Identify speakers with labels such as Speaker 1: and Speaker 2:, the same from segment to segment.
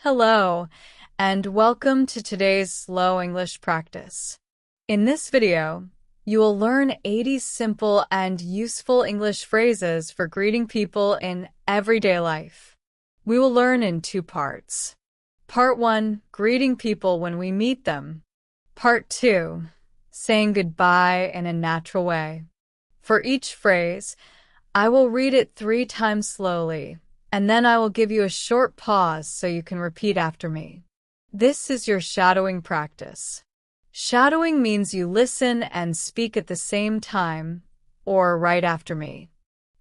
Speaker 1: Hello, and welcome to today's Slow English practice. In this video, you will learn 80 simple and useful English phrases for greeting people in everyday life. We will learn in two parts. Part 1, greeting people when we meet them. Part 2, saying goodbye in a natural way. For each phrase, I will read it 3 times slowly, and then I will give you a short pause so you can repeat after me. This is your shadowing practice. Shadowing means you listen and speak at the same time, or right after me.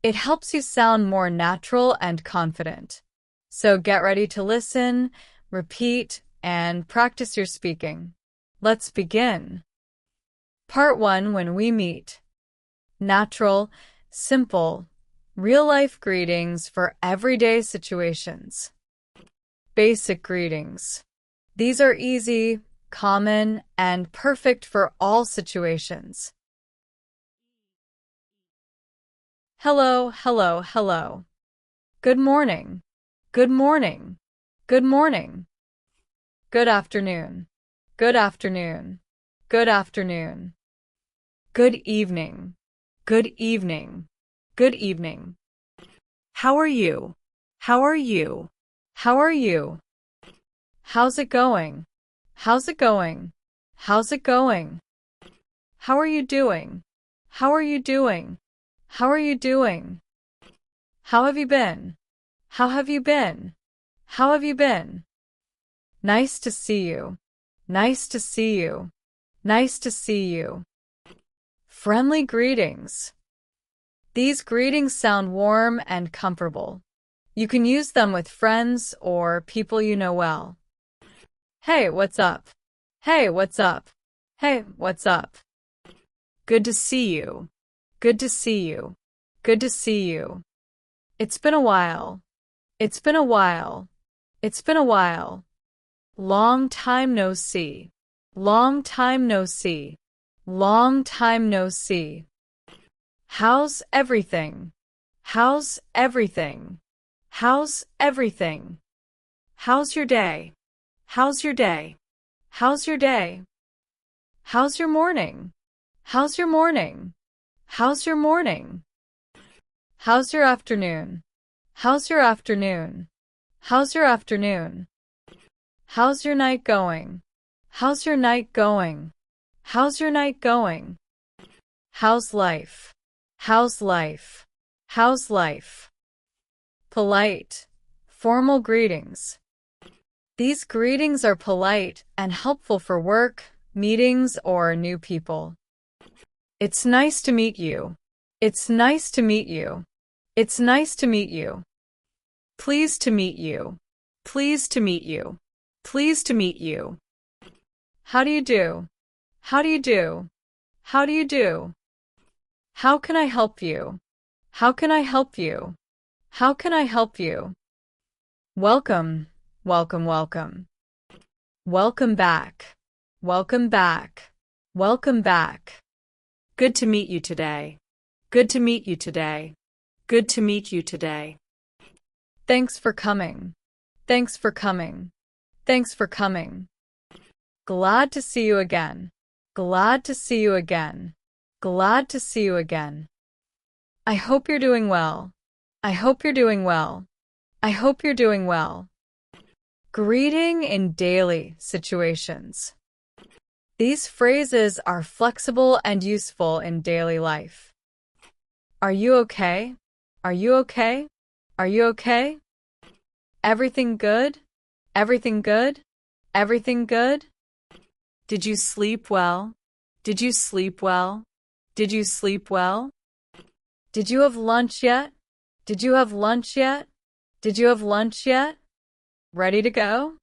Speaker 1: It helps you sound more natural and confident. So get ready to listen, repeat, and practice your speaking. Let's begin. Part 1, when we meet. Natural, simple, real-life greetings for everyday situations. Basic greetings. These are easy, common, and perfect for all situations. Hello, hello, hello. Good morning. Good morning. Good morning. Good afternoon. Good afternoon. Good afternoon. Good evening. Good evening. Good evening. How are you? How are you? How are you? How's it going? How's it going? How's it going? How are you doing? How are you doing? How are you doing? How have you been? How have you been? How have you been? Nice to see you. Nice to see you. Nice to see you. Friendly greetings. These greetings sound warm and comfortable. You can use them with friends or people you know well. Hey, what's up? Hey, what's up? Hey, what's up? Good to see you. Good to see you. Good to see you. It's been a while. It's been a while. It's been a while. Long time no see. Long time no see. Long time no see. How's everything? How's everything? How's everything? How's your day? How's your day? How's your day? How's your morning? How's your morning? How's your morning? How's your afternoon? How's your afternoon? How's your afternoon? How's your night going? How's your night going? How's your night going? How's life? How's life? How's life? Polite, formal greetings. These greetings are polite and helpful for work, meetings, or new people. It's nice to meet you. It's nice to meet you. It's nice to meet you. Pleased to meet you. Pleased to meet you. Pleased to meet you. How do you do? How do you do? How do you do? How can I help you? How can I help you? How can I help you? Welcome, welcome, welcome. Welcome back. Welcome back. Welcome back. Good to meet you today. Good to meet you today. Good to meet you today. Thanks for coming. Thanks for coming. Thanks for coming. Glad to see you again. Glad to see you again. Glad to see you again. I hope you're doing well. I hope you're doing well. I hope you're doing well. Greeting in daily situations. These phrases are flexible and useful in daily life. Are you okay? Are you okay? Are you okay? Everything good? Everything good? Everything good? Did you sleep well? Did you sleep well? Did you sleep well? Did you have lunch yet? Did you have lunch yet? Did you have lunch yet? Ready to go?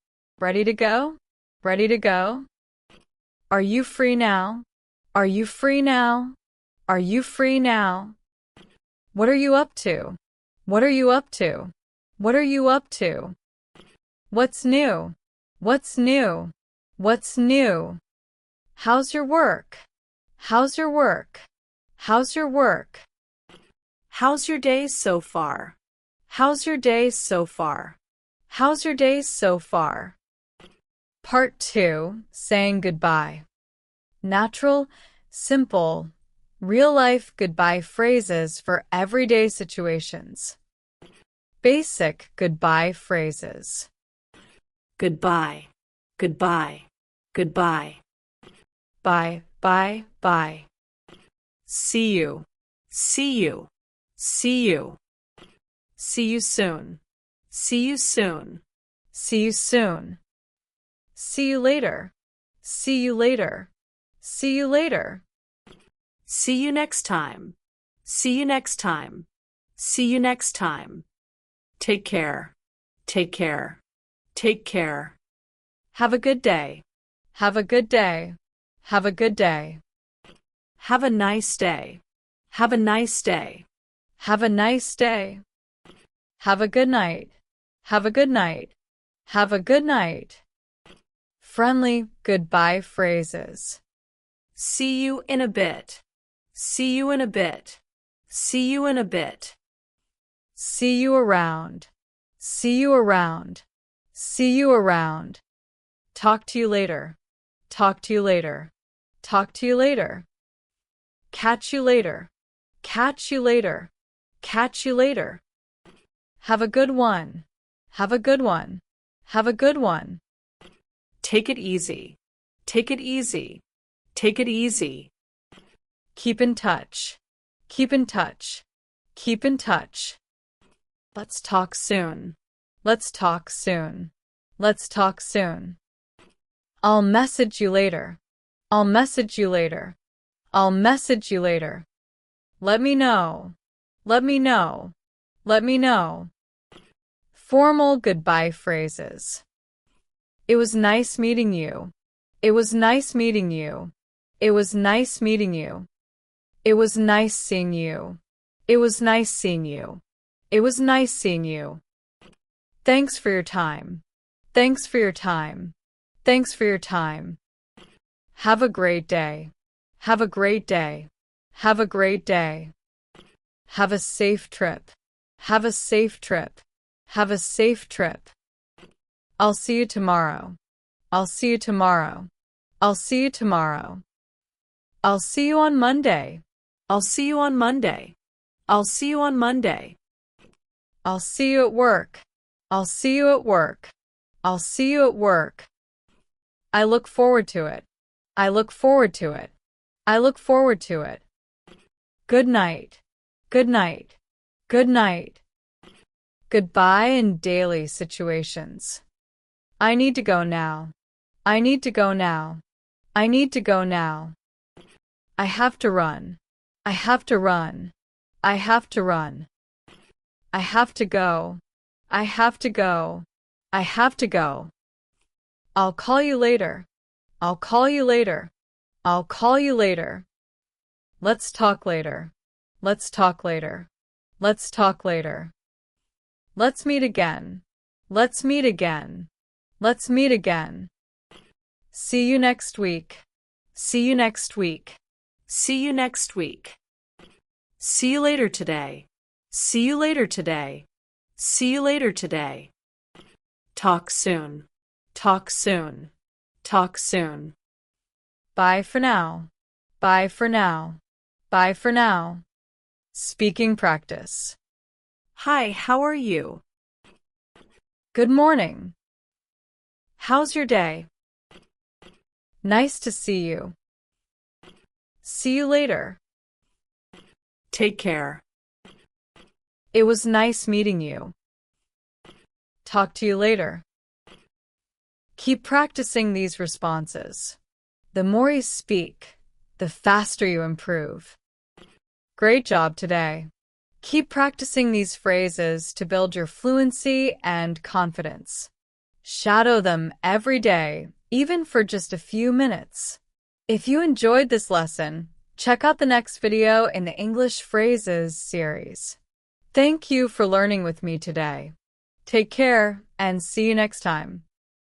Speaker 1: Ready to go? Ready to go? Are you free now? Are you free now? Are you free now? What are you up to? What are you up to? What are you up to? What's new? What's new? What's new? How's your work? How's your work? How's your work? How's your day so far? How's your day so far? How's your day so far? Part 2, saying goodbye. Natural, simple, real-life goodbye phrases for everyday situations. Basic goodbye phrases.
Speaker 2: Goodbye, goodbye, goodbye.
Speaker 1: Bye, bye, bye.
Speaker 2: See you, see you, see you. See you soon, see you soon.
Speaker 1: See you soon. See you later. See you later. See you later.
Speaker 2: See you next time. See you next time. See you next time. Take care. Take care. Take care.
Speaker 1: Have a good day. Have a good day. Have a good day.
Speaker 2: Have a nice day. Have a nice day.
Speaker 1: Have a nice day. Have a good night. Have a good night. Have a good night. Friendly goodbye phrases.
Speaker 2: See you in a bit. See you in a bit. See you in a bit.
Speaker 1: See you around. See you around. See you around. Talk to you later. Talk to you later. Talk to you later. Catch you later. Catch you later. Catch you later. Have a good one. Have a good one. Have a good one.
Speaker 2: Take it easy. Take it easy. Take it easy.
Speaker 1: Keep in touch. Keep in touch. Keep in touch. Let's talk soon. Let's talk soon. Let's talk soon. I'll message you later. I'll message you later. I'll message you later. Let me know. Let me know. Let me know. Formal goodbye phrases. It was nice meeting you. It was nice meeting you. It was nice meeting you. It was nice seeing you. It was nice seeing you. It was nice seeing you. Thanks for your time. Thanks for your time. Thanks for your time. Have a great day. Have a great day. Have a great day. Have a safe trip. Have a safe trip. Have a safe trip. I'll see you tomorrow. I'll see you tomorrow. I'll see you tomorrow. I'll see you on Monday.
Speaker 2: I'll see you on Monday. I'll see you on Monday.
Speaker 1: I'll see you at work. I'll see you at work. I'll see you at work. I look forward to it. I look forward to it. I look forward to it. Good night. Good night. Good night. Goodbye in daily situations. I need to go now. I need to go now. I need to go now. I have to run. I have to run. I have to run. I have to go. I have to go. I have to go. I'll call you later. I'll call you later. I'll call you later. Let's talk later. Let's talk later. Let's talk later. Let's meet again. Let's meet again. Let's meet again. See you next week.
Speaker 2: See you next week. See you next week. See you later today. See you later today. See you later today. Talk soon. Talk soon. Talk soon.
Speaker 1: Bye for now. Bye for now. Bye for now. Speaking practice.
Speaker 2: Hi, how are you?
Speaker 1: Good morning.
Speaker 2: How's your day?
Speaker 1: Nice to see you. See you later.
Speaker 2: Take care.
Speaker 1: It was nice meeting you. Talk to you later. Keep practicing these responses. The more you speak, the faster you improve. Great job today. Keep practicing these phrases to build your fluency and confidence. Shadow them every day, even for just a few minutes. If you enjoyed this lesson, check out the next video in the English Phrases series. Thank you for learning with me today. Take care and see you next time.